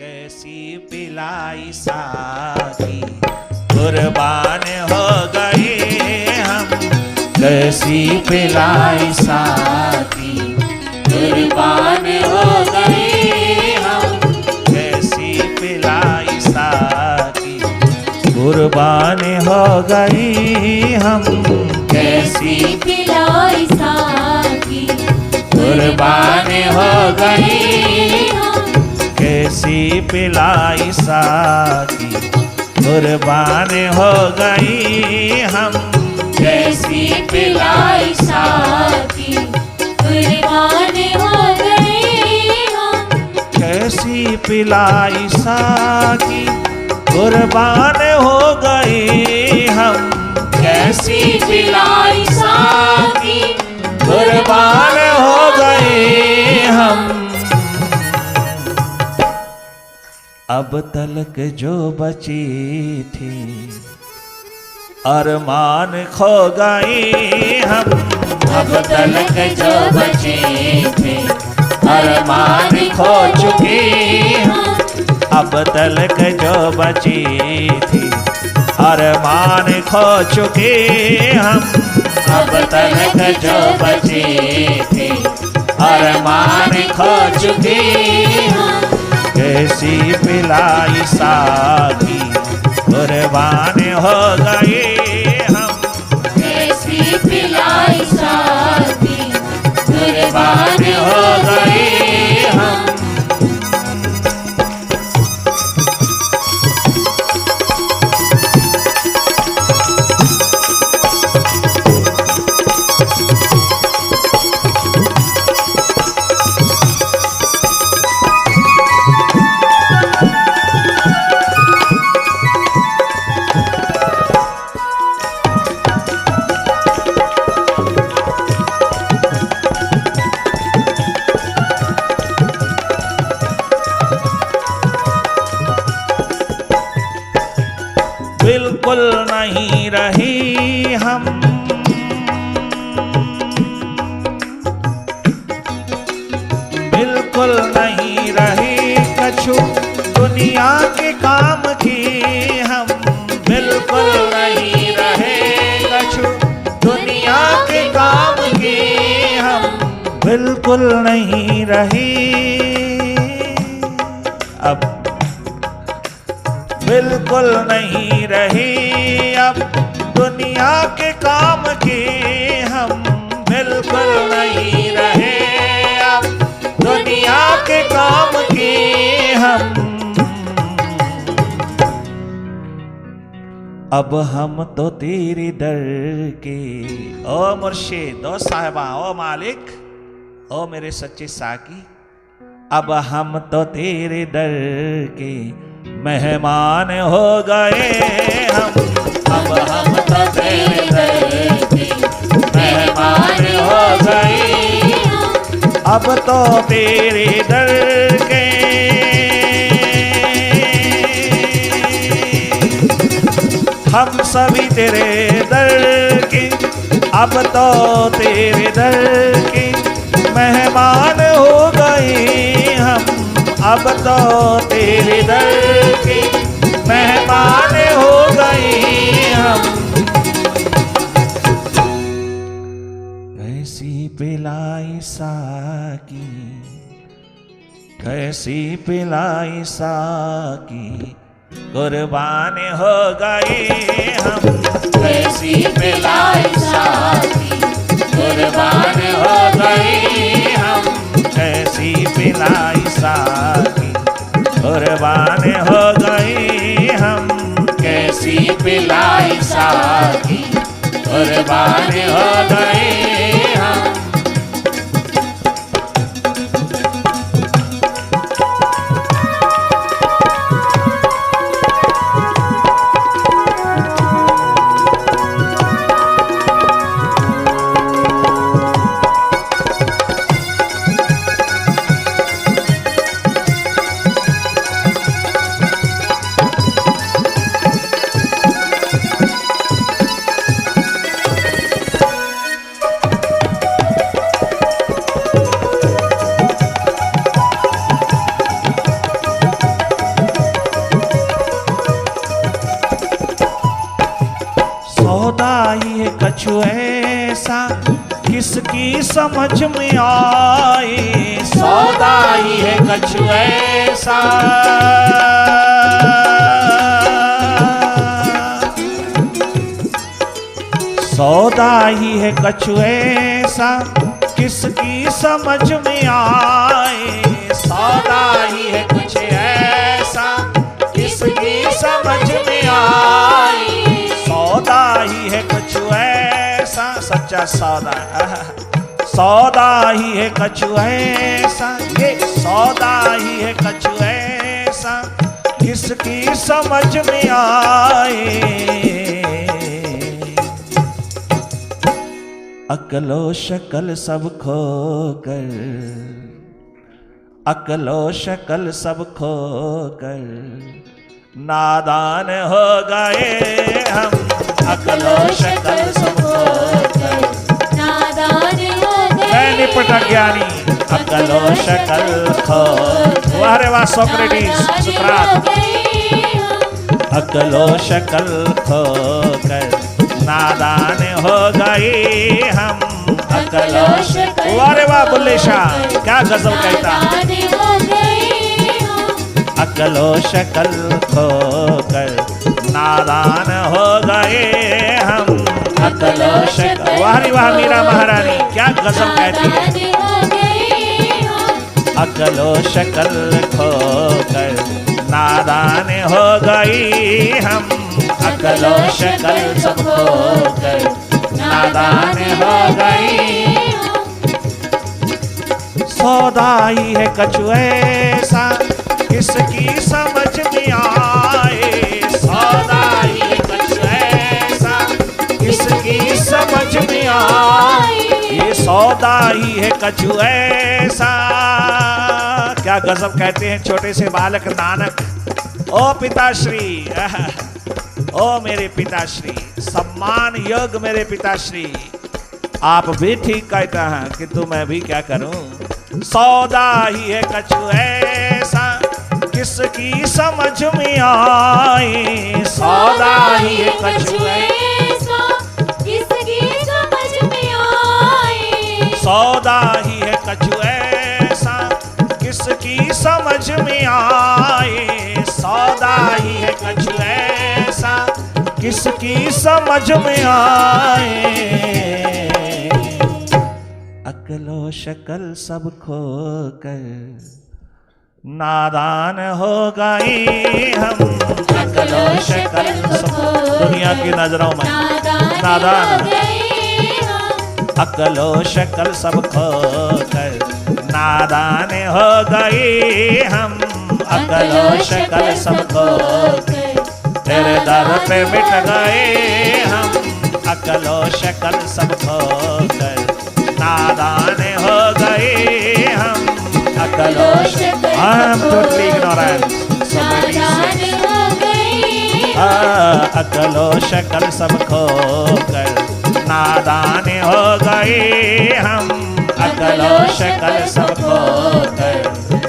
कैसी पिलाई साकी कुर्बान हो गए हम, कैसी पिलाई साकी कुर्बान हो गए हम, कैसी पिलाई साकी कुर्बान हो गई हम, कैसी पिलाई साकी कुर्बान हो गए हम, कैसी पिलाई साकी कुर्बान हो गई हम, कैसी पिलाई साकी कुर्बान हो गए हम, कैसी पिलाई साकी कुर्बान हो गई हम, कैसी पिलाई साकी कुर्बान हो गए हम। अब तलक जो बची थी अरमान खो गए हम, अब तलक जो बचे थे अरमान खो चुके हम, अब तलक जो बची थी अरमान खो चुके हम, अब तलक जो बचे थे अरमान खो चुके हम, कैसी पिलाई साकी कुर्बान हो गए हम, कैसी पिलाई साकी कुर्बान हो गए हम, बिल्कुल नहीं रही हम, बिल्कुल नहीं रही कछु दुनिया के काम की हम, बिल्कुल नहीं रहे कछु दुनिया के काम की हम, बिल्कुल नहीं रही अब, बिल्कुल नहीं रही अब दुनिया के काम की हम, बिल्कुल नहीं रहे अब दुनिया के काम की हम। अब हम तो तेरे दर के ओ मुर्शिद ओ साहिबा ओ मालिक ओ मेरे सच्चे साकी, अब हम तो तेरे दर के मेहमान हो गए हम, अब हम तो तेरे दर के मेहमान हो गए हम, अब तो तेरे दर के हम सभी तेरे दर के, अब तो तेरे दर के मेहमान हो गए हम, अब तो तेरे दर के मेहमान हो गए हम। कैसी पिलाई साकी, कैसी पिलाई साकी कुर्बान हो गए हम, कैसी पिलाई साकी कुर्बान हो गए हम, कैसी पिलाई साकी कुर्बान हो गई हम, कैसी पिलाई साकी कुर्बान हो गए हम, कछु ऐसा किसकी समझ में आए। सौदा ही है कछु ऐसा, सौदा ही है कछु ऐसा किसकी समझ में आए। सौदा ही है कुछ ऐसा किसकी समझ में आए। सौदा ही है कुछ ऐसा, सच्चा सौदा, सौदा ही है कछु ऐसा, ये सौदा ही है कछु ऐसा किसकी समझ में आए। अकलो शकल सब खो कर, अकलो शकल सब खो कर नादान हो गए हम। अकलो शकल सब खो कर नादान हो गए। मैं निपट ज्ञानी अकलो शकल खो। वाह रे वाह सोक्रेटिस, सुकरात। अकलो शकल खो कर नादान हो गए हम। अकलो शकल, वाह रे वाह बुल्ले शाह, क्या गजब कहता। अकलो शकल खो कर नादान हो गए हम। अकलो शकल, वाह रे वाह मीरा महारानी, क्या गजब कहती है। अकलो शकल खो कर नादान हो गई हम। अकलो शकल सब खो कर नादान हो गई। सौदा ही है कछु ऐसा किसकी समझ में आए। सौदा ही है कछु ऐसा किसकी समझ में आए। ये सौदा ही है कछु ऐसा, क्या गजब कहते हैं छोटे से बालक नानक। ओ पिताश्री, ओ मेरे पिताश्री, सम्मान योग मेरे पिताश्री, आप भी ठीक कहता है कि तो मैं भी क्या करूं। सौदा ही है कछु ऐसा किसकी समझ में आए। सौदा ही है कछु ऐसा किसकी समझ में आए। सौदा ही है कछु ऐसा किसकी समझ में आए। सौदा ही है कछु ऐसा किसकी समझ में आए। अकलो शकल सब खो कर नादान हो गए हम। अकलो शकल सब, दुनिया की नजरों में नादान। अकलो शकल सब खो कर नादान हो गए हम। अकलो शकल सब खो कर तेरे दर पे मिट गए हम। अकलो शकल सब खो कर नादान हो गए हम। अकलो शकल, I am totally ignorant, अकलो शकल सब खो कर नादान हो गए हम। अकलो शकल सब खो कर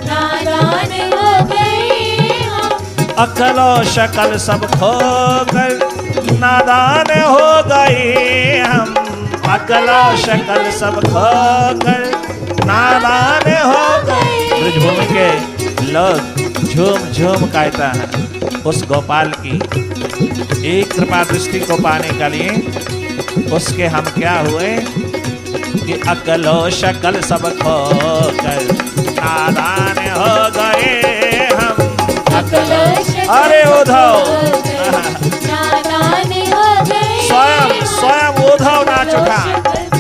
नादान हो गए हम। अकलो शकल सब खो कर नादान हो गए हम। अकलो शकल सब खो कर नादान हो गए। ब्रजभूमि के लोग झूम झूम कहता है उस गोपाल की एक कृपा दृष्टि को पाने के लिए। उसके हम क्या हुए कि अकलो शकल सब खो कर नादान हो गए हम। अकलो शकल, अरे उद्धव, नादान हो गए। स्वयं स्वयं उद्धव नाच उठा,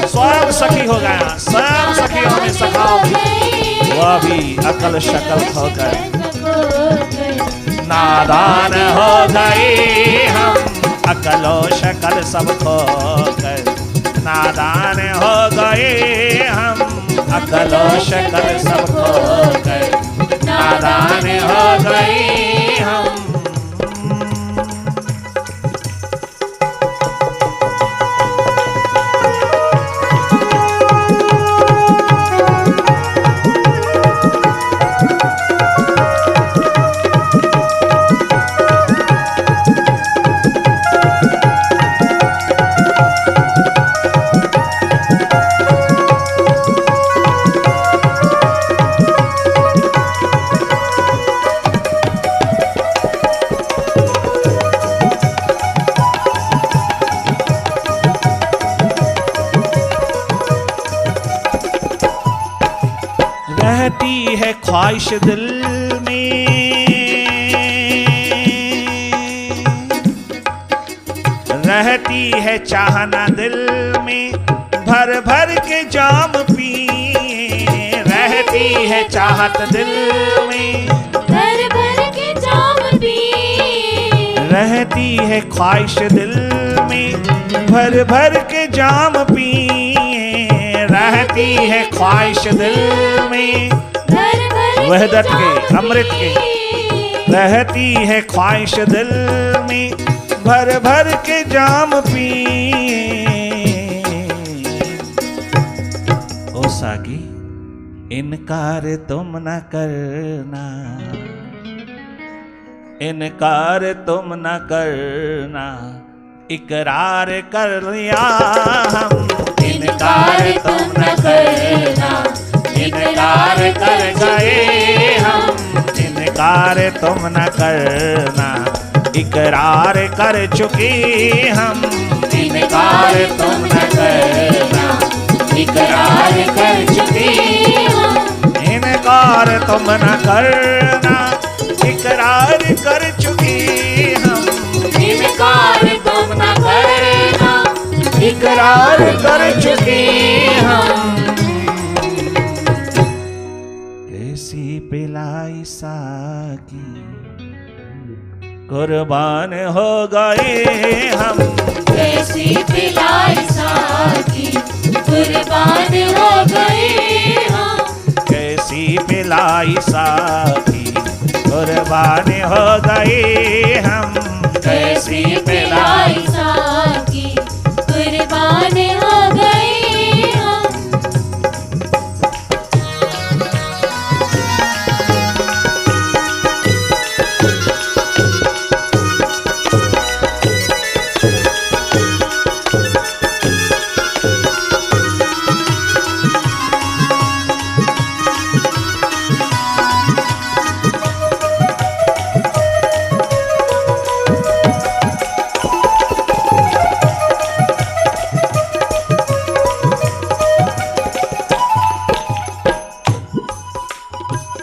स्वयं सखी हो गया। स्वयं सखियों में सखाओ भी, वह भी अकल शकल खोकर नादान हो गए हम। अकलो शकल सब खोकर नादान हो गए हम। अकलो शकल सब खोकर नादान हो गए हम। ख्वाहिश दिल में, रहती है चाहना दिल में, भर भर के जाम पिए। रहती है चाहत दिल में, भर भर के जाम पिए। रहती है ख्वाहिश दिल में, भर भर के जाम पिए। रहती है ख्वाहिश दिल में, भर भर वहदत के, जाम अमृत के। पिए। रहती है ख्वाहिश दिल में, भर भर के जाम पिए। ओ साकी इनकार तुम न करना, इनकार तुम न करना, इकरार कर लिया हम। इनकार तुम न करना, इकरार कर गए हम। इनकार तुम न करना, इकरार कर चुके हम। इनकार तुम न करना, इकरार कर चुके हम। इनकार तुम न करना, इकरार कर चुके हम। इनकार तुम न करना, इकरार कर चुके हम। कैसी पिलाई साकी कुर्बान हो गए हम। कैसी पिलाई साकी कुर्बान हो गए हम। कैसी पिलाई साकी कुर्बान हो गए हम। कैसी पिलाई साकी कुर्बान हो गए हम।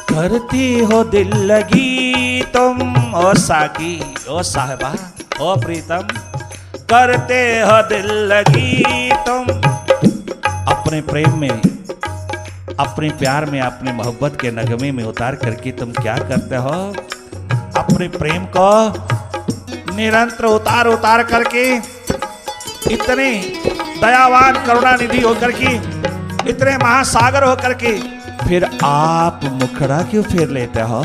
करती हो दिल लगी तुम, ओ साकी, ओ साहिबा, ओ प्रीतम, करते हो दिल लगी तुम। अपने प्रेम में, अपने प्यार में, अपने मोहब्बत के नगमे में उतार करके तुम क्या करते हो? अपने प्रेम को निरंतर उतार उतार करके, इतने दयावान करुणानिधि होकर के, इतने महासागर होकर के, फिर आप मुखड़ा क्यों फेर लेते हो?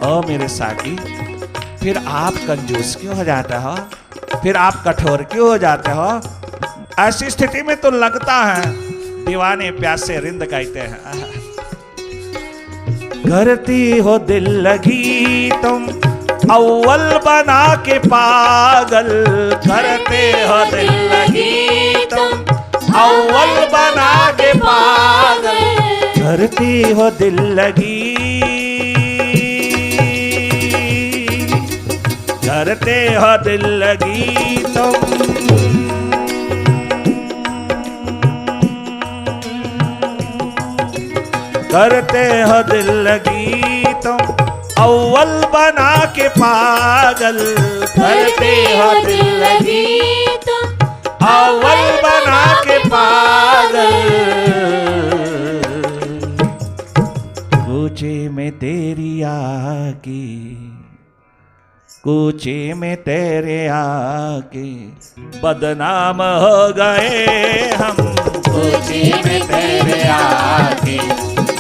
ओ मेरे साकी, फिर आप कंजूस क्यों हो जाते हो? फिर आप कठोर क्यों हो जाते हो? ऐसी स्थिति में तो लगता है दीवाने प्यासे रिंद गाते हैं। करती हो दिल लगी तुम, अव्वल बना के पागल। करते हो दिल लगी तुम, अव्वल बना के पागल। करती हो दिल लगी, करते हो दिल लगी तुम, करते हो दिल लगी तुम, अव्वल बना के पागल। करते हो दिल लगी तुम, अव्वल बना के पागल। कूचे में तेरी आके, कूचे में तेरे आके, बदनाम हो गए हम। कूचे में तेरे आके,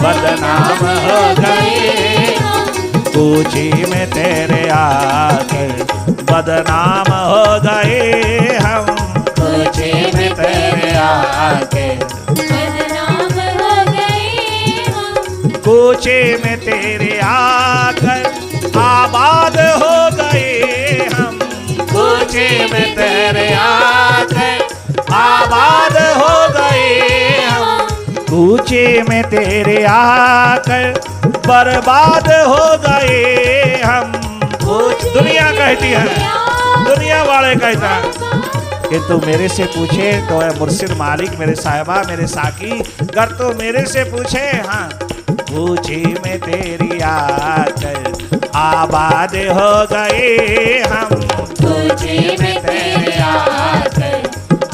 बदनाम हो गए हम। कूचे में तेरे आकर, बदनाम हो गए हम। कूचे में तेरे आके, बदनाम हो गए हम। कूचे में तेरे आकर, आबाद हो गए हम। कूचे में तेरे आकर, आबाद हो गए हम। कूचे में तेरे आकर, बर्बाद हो गए हम। दुनिया कहती है, दुनिया वाले कहता है कि तू मेरे से पूछे तो है मुर्शिद मालिक, मेरे साहिबा, मेरे साकी। अगर तू मेरे से पूछे, हाँ पूछी में तेरी आकर आबाद हो गए हम। पूछी में तेरे आकर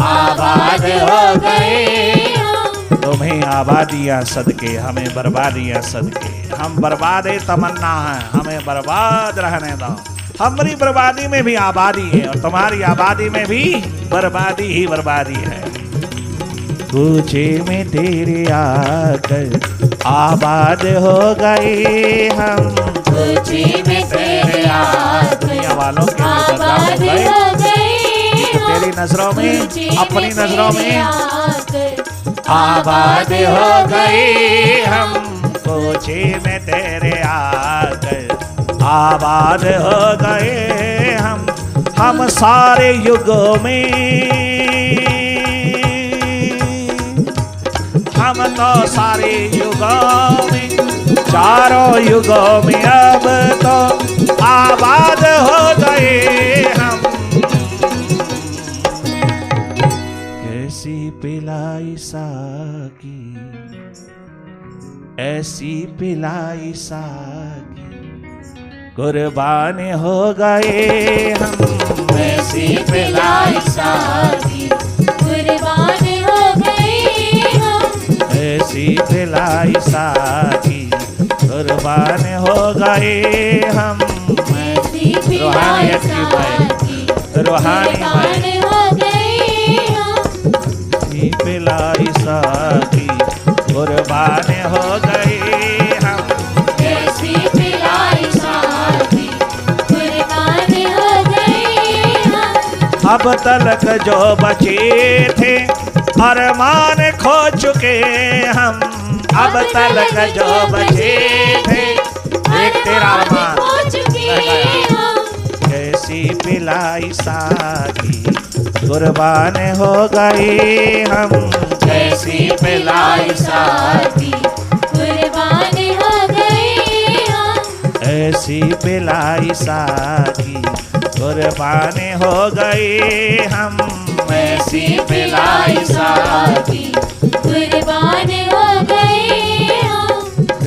आबाद हो गए हम। तुम्हें आबादियां सदके हमें बर्बादियां सदके। हम बर्बाद तमन्ना है, हमें बर्बाद रहने दो। हमारी बर्बादी में भी आबादी है और तुम्हारी आबादी में भी बर्बादी ही बर्बादी है। पूछे में तेरे आकर आबाद हो गए हम। पूछी में तेरे आकर दुनिया वालों के आबाद हो गए हम। तेरी नजरों में, अपनी नजरों में आबाद हो गए हम। पूछे में तेरे आकर आबाद हो गए हम सारे युगों में। हम तो सारे युगों में, चारों युगों में अब तो आबाद हो गए हम। कैसी पिलाई साकी, ऐसी पिलाई साकी, कुर्बान हो गए हम। ऐसी पिलाई साकी कुर्बान हो गए हम। ऐसी पिलाई साकी कुर्बान हो गए हम। ऐसी पिलाई साकी रूहानी कुर्बान हो गए हम। ऐसी पिलाई साकी कुर्बान हो गए हम। ऐसी पिलाई साकी कुर्बान हो गए हम। अब तलक जो बचे थे अरमान खो चुके हम। अब तलक जो बचे थे, एक तेरा अरमान हो चुके हम। कैसी पिलाई साकी कुर्बान हो गए हम। कैसी पिलाई साकी कुर्बान हो गए हम। ऐसी पिलाई साकी कुर्बान हो गए हम। ऐसी पिलाई साकी कुर्बान हो गए हम।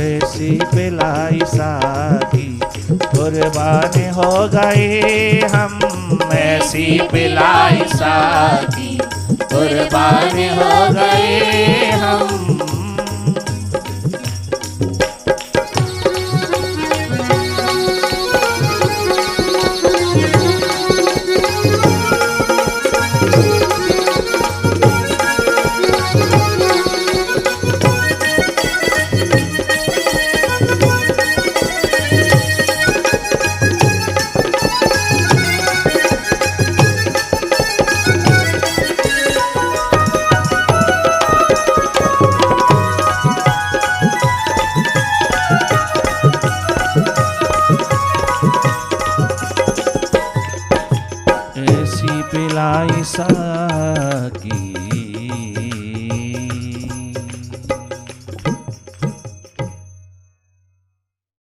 ऐसी पिलाई साकी कुर्बान हो गए हम। ऐसी पिलाई साकी कुर्बान हो गए हम। ऐसी पिलाई सा